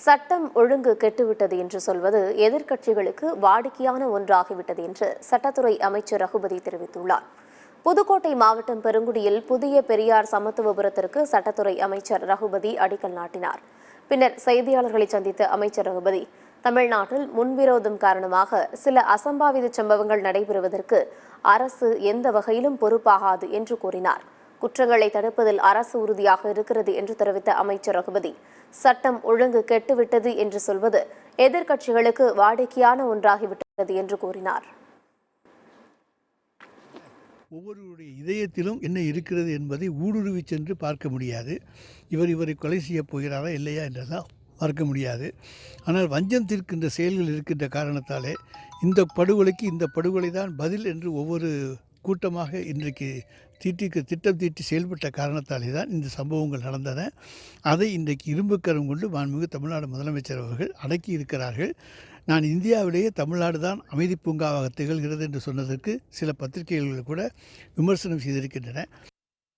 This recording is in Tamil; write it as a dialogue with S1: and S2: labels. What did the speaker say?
S1: சட்டம் ஒழுங்கு கெட்டுவிட்டது என்று சொல்வது எதிர்க்கட்சிகளுக்கு வாடிக்கையான ஒன்றாகிவிட்டது என்று சட்டத்துறை அமைச்சர் ரகுபதி தெரிவித்துள்ளார். புதுக்கோட்டை மாவட்டம் பெருங்குடியில் புதிய பெரியார் சமத்துவபுரத்திற்கு சட்டத்துறை அமைச்சர் ரகுபதி அடிக்கல் நாட்டினார். பின்னர் செய்தியாளர்களை சந்தித்த அமைச்சர் ரகுபதி, தமிழ்நாட்டில் முன்விரோதம் காரணமாக சில அசம்பாவித சம்பவங்கள் நடைபெறுவதற்கு அரசு எந்த வகையிலும் பொறுப்பாகாது என்று கூறினார். குற்றங்களை தடுப்பதில் அரசு உறுதியாக இருக்கிறது என்று தெரிவித்த அமைச்சர் ரகுபதி, சட்டம் ஒழுங்கு கெட்டுவிட்டது என்று சொல்வது எதிர்க்கட்சிகளுக்கு வாடிக்கையான ஒன்றாகிவிட்டது என்று கூறினார்.
S2: ஒவ்வொருவருடைய இதயத்திலும் என்ன இருக்கிறது என்பதை ஊடுருவி சென்று பார்க்க முடியாது. இவரை கொலை செய்ய போகிறாரா இல்லையா என்றெல்லாம் பார்க்க முடியாது. ஆனால் வஞ்சம் தீர்க்கின்ற செயல்கள் இருக்கின்ற காரணத்தாலே இந்த படுகொலைக்கு இந்த படுகொலை தான் பதில் என்று ஒவ்வொரு கூட்டமாக இன்றைக்கு திட்டம் தீட்டி செயல்பட்ட காரணத்தாலே தான் இந்த சம்பவங்கள் நடந்தன. அதை இன்றைக்கு இரும்புக்கரம் கொண்டு மாண்புமிகு தமிழ்நாடு முதலமைச்சர் அவர்கள் அடக்கி இருக்கிறார்கள். நான் இந்தியாவிலேயே தமிழ்நாடு தான் அமைதி பூங்காவாக திகழ்கிறது என்று சொன்னதற்கு சில பத்திரிகைகள் கூட விமர்சனம் செய்திருக்கின்றன.